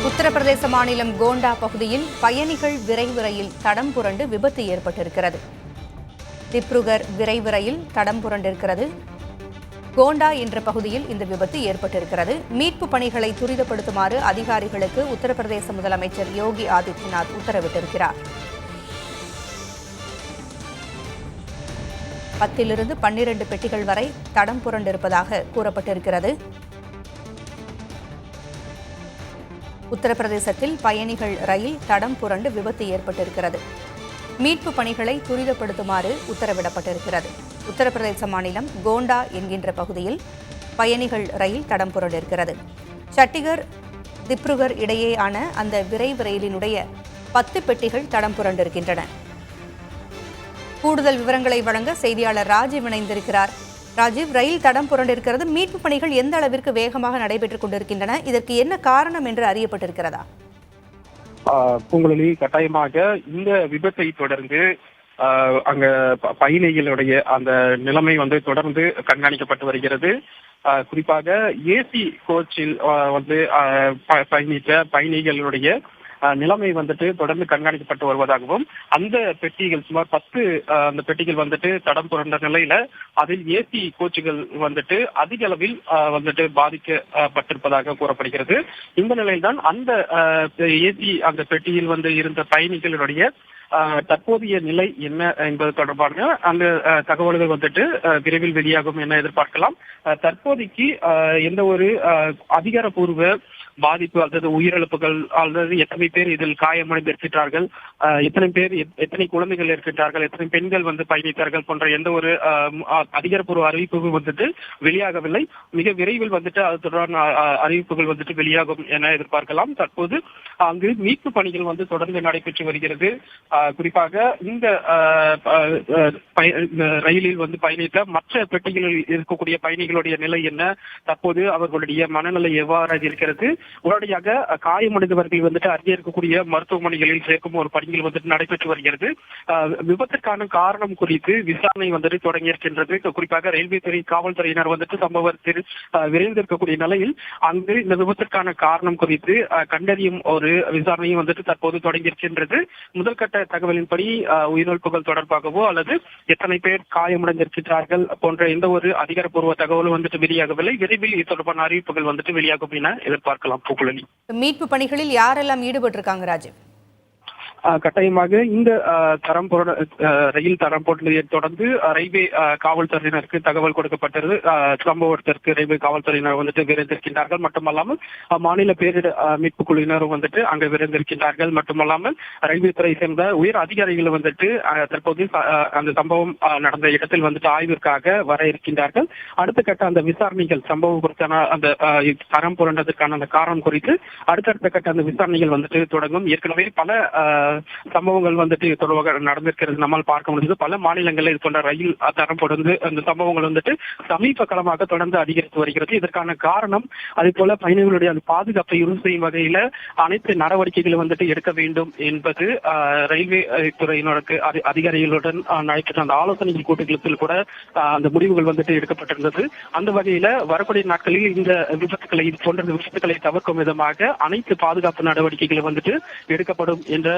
உத்தரப்பிரதேச மாநிலம் கோண்டா பகுதியில் பயணிகள் விரைவு ரயில் தடம் புரண்டு விபத்து ஏற்பட்டிருக்கிறது. திப்ருகர் விரைவு ரயில் தடம் புரண்டிருக்கிறது. கோண்டா என்ற பகுதியில் இந்த விபத்து ஏற்பட்டிருக்கிறது. மீட்பு பணிகளை துரிதப்படுத்துமாறு அதிகாரிகளுக்கு உத்தரப்பிரதேச முதலமைச்சர் யோகி ஆதித்யநாத் உத்தரவிட்டிருக்கிறார். 10 to 12 பெட்டிகள் வரை தடம் புரண்டிருப்பதாக கூறப்பட்டிருக்கிறது. உத்தரப்பிரதேசத்தில் பயணிகள் ரயில் தடம் புரண்டு விபத்து ஏற்பட்டிருக்கிறது. மீட்பு பணிகளை துரிதப்படுத்துமாறு உத்தரவிடப்பட்டிருக்கிறது. உத்தரப்பிரதேச மாநிலம் கோண்டா என்கின்ற பகுதியில் பயணிகள் ரயில் தடம் புரண்டிருக்கிறது. சண்டிகர் திப்ருகர் இடையேயான அந்த விரைவு ரயிலினுடைய 10 பெட்டிகள் தடம் புரண்டிருக்கின்றன. கூடுதல் விவரங்களை வழங்க செய்தியாளர் ராஜீவ் இணைந்திருக்கிறார். ராஜீவ், ரயில் தடம் புரண்டிருக்கிறது. மீட்பு பணிகள் எந்த அளவிற்கு வேகமாக நடைபெற்றுக் கொண்டிருக்கின்றன? இதற்கு என்ன காரணம் என்று அறியப்பட்டிருக்கிறதா? பூங்குழலி, கட்டாயமாக இந்த விபத்தை தொடர்ந்து அங்க பயணிகளுடைய அந்த நிலைமை தொடர்ந்து கண்காணிக்கப்பட்டு வருகிறது. குறிப்பாக ஏசி கோச்சில் பயணித்த பயணிகளுடைய நிலைமை தொடர்ந்து கண்காணிக்கப்பட்டு வருவதாகவும், அந்த பெட்டிகள் சுமார் 10 அந்த பெட்டிகள் தடம் புரண்ட நிலையில அதில் ஏசி கோச்சுகள் அதிக அளவில் பாதிக்கப்பட்டிருப்பதாக கூறப்படுகிறது. இந்த நிலையில்தான் அந்த ஏசி அந்த பெட்டியில் இருந்த பயணிகளுடைய தற்போதைய நிலை என்ன என்பது தொடர்பான அந்த தகவல்கள் விரைவில் வெளியாகும் என எதிர்பார்க்கலாம். தற்போதைக்கு எந்த ஒரு அதிகாரப்பூர்வ பாதிப்பு அல்லது உயிரிழப்புகள் அல்லது எத்தனை பேர் இதில் காயமடைந்திருக்கிறார்கள், எத்தனை குழந்தைகள் இருக்கின்றார்கள், எத்தனை பெண்கள் பயணித்தார்கள் போன்ற எந்த ஒரு அதிகாரப்பூர்வ அறிவிப்பு வெளியாகவில்லை. மிக விரைவில் அது தொடர்பான அறிவிப்புகள் வெளியாகும் என எதிர்பார்க்கலாம். தற்போது அங்கு மீட்பு பணிகள் தொடர்ந்து நடைபெற்று வருகிறது. குறிப்பாக இந்த ரயிலில் பயணித்த மற்ற பெட்டிகளில் இருக்கக்கூடிய பயணிகளுடைய நிலை என்ன, தற்போது அவர்களுடைய மனநிலை எவ்வாறு இருக்கிறது, உடனடியாக காயமடைந்தவர்கள் அருகே இருக்கக்கூடிய மருத்துவமனைகளில் சேர்க்கும் ஒரு பணிகள் நடைபெற்று வருகிறது. விபத்திற்கான காரணம் குறித்து விசாரணை தொடங்கியிருக்கின்றது. குறிப்பாக ரயில்வே துறை காவல்துறையினர் சம்பவத்தில் விரைந்திருக்கக்கூடிய நிலையில் அங்கு இந்த விபத்திற்கான காரணம் குறித்து கண்டறியும் ஒரு விசாரணையும் தற்போது தொடங்கியிருக்கின்றது. முதல்கட்ட தகவலின்படி உயிரிழப்புகள் தொடர்பாகவோ அல்லது எத்தனை பேர் காயமடைந்திருக்கிறார்கள் போன்ற எந்த ஒரு அதிகாரப்பூர்வ தகவலும் வெளியாகவில்லை. விரைவில் இது தொடர்பான அறிவிப்புகள் வெளியாகும் என எதிர்பார்க்கலாம். மீட்பு பணிகளில் யாரெல்லாம் ஈடுபட்டிருக்காங்க ராஜீவ்? கட்டாயமாக இந்த ரயில் தரம் போட்டதை தொடர்ந்து ரயில்வே காவல்துறையினருக்கு தகவல் கொடுக்கப்பட்டது. சம்பவத்திற்கு ரயில்வே காவல்துறையினர் விரைந்திருக்கின்றார்கள். மட்டுமல்லாமல் மாநில பேரிடர் மீட்பு குழுவினரும் அங்கு விரைந்திருக்கின்றார்கள். மட்டுமல்லாமல் ரயில்வே துறை சேர்ந்த உயர் அதிகாரிகள் தற்போது அந்த சம்பவம் நடந்த இடத்தில் ஆய்விற்காக வர இருக்கின்றார்கள். அடுத்த கட்ட அந்த விசாரணைகள் சம்பவம் குறித்தான அந்த தரம் புரண்டதற்கான அந்த காரணம் குறித்து அடுத்தடுத்த கட்ட அந்த விசாரணைகள் தொடங்கும். ஏற்கனவே பல சம்பவங்கள் தொடர்பாக நடந்திருக்கிறது நம்மால் பார்க்க முடியுது. பல மாநிலங்களில் இது போன்ற ரயில் தரம் தொடர்ந்து அந்த சம்பவங்கள் சமீப காலமாக தொடர்ந்து அதிகரித்து வருகிறது. இதற்கான காரணம் அதே போல பயணிகளுடைய அந்த பாதுகாப்பை உறுதி செய்யும் வகையில அனைத்து நடவடிக்கைகளும் எடுக்க வேண்டும் என்பது ரயில்வே துறையினருக்கு அதிகாரிகளுடன் நடைபெற்ற அந்த ஆலோசனை கூட்டத்தில் கூட அந்த முடிவுகள் எடுக்கப்பட்டிருந்தது. அந்த வகையில வரக்கூடிய நாட்களில் இந்த விபத்துக்களை இது போன்ற விபத்துக்களை தவிர்க்கும் விதமாக அனைத்து பாதுகாப்பு நடவடிக்கைகளும் எடுக்கப்படும் என்ற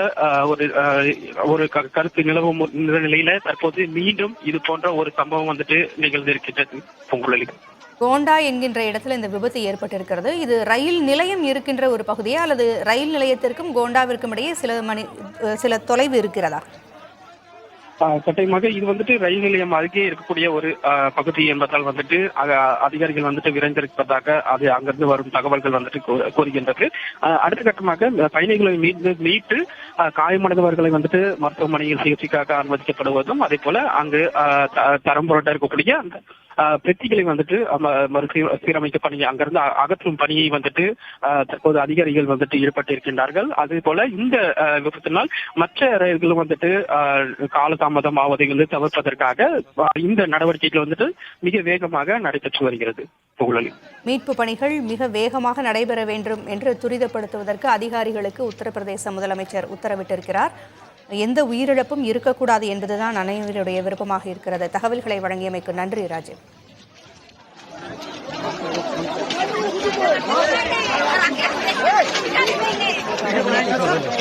ஒரு கருத்து நிலவும் நிலையில தற்போது மீண்டும் இது போன்ற ஒரு சம்பவம் நிகழ்ந்திருக்கின்றது. பொங்குழலி, கோண்டா என்கின்ற இடத்துல இந்த விபத்து ஏற்பட்டிருக்கிறது. இது ரயில் நிலையம் இருக்கின்ற ஒரு பகுதியா அல்லது ரயில் நிலையத்திற்கும் கோண்டாவிற்கும் இடையே சில தொலைவு இருக்கிறதா? கட்டாயமாக இது ரயில் நிலையம் அருகே இருக்கக்கூடிய ஒரு பகுதி என்பதால் அதிகாரிகள் விரைந்திருப்பதாக அது அங்கிருந்து வரும் தகவல்கள் கூறுகின்றது. அடுத்த கட்டமாக பயணிகளை மீட்டு காயமடைந்தவர்களை மருத்துவமனையில் சிகிச்சைக்காக அனுமதிக்கப்படுவதும் அதே போல அங்கு தரம் புரட்ட இருக்கக்கூடிய அந்த பெட்டிகளை சீரமைக்க பணி அங்கிருந்து அகற்றும் பணியை தற்போது அதிகாரிகள் ஈடுபட்டிருக்கின்றார்கள். அதே போல இந்த விபத்தினால் மற்ற ரயில்களும் காலதாமதம் ஆவதை தவிர்ப்பதற்காக இந்த நடவடிக்கைகள் மிக வேகமாக நடைபெற்று வருகிறது. மீட்பு பணிகள் மிக வேகமாக நடைபெற வேண்டும் என்று துரிதப்படுத்துவதற்கு அதிகாரிகளுக்கு உத்தரப்பிரதேச முதலமைச்சர் உத்தரவிட்டிருக்கிறார். எந்த உயிரிழப்பும் இருக்கக்கூடாது என்பதுதான் அனைவருடைய விருப்பமாக இருக்கிறது. தகவல்களை வழங்கியமைக்கு நன்றி ராஜீவ். கொஞ்சம்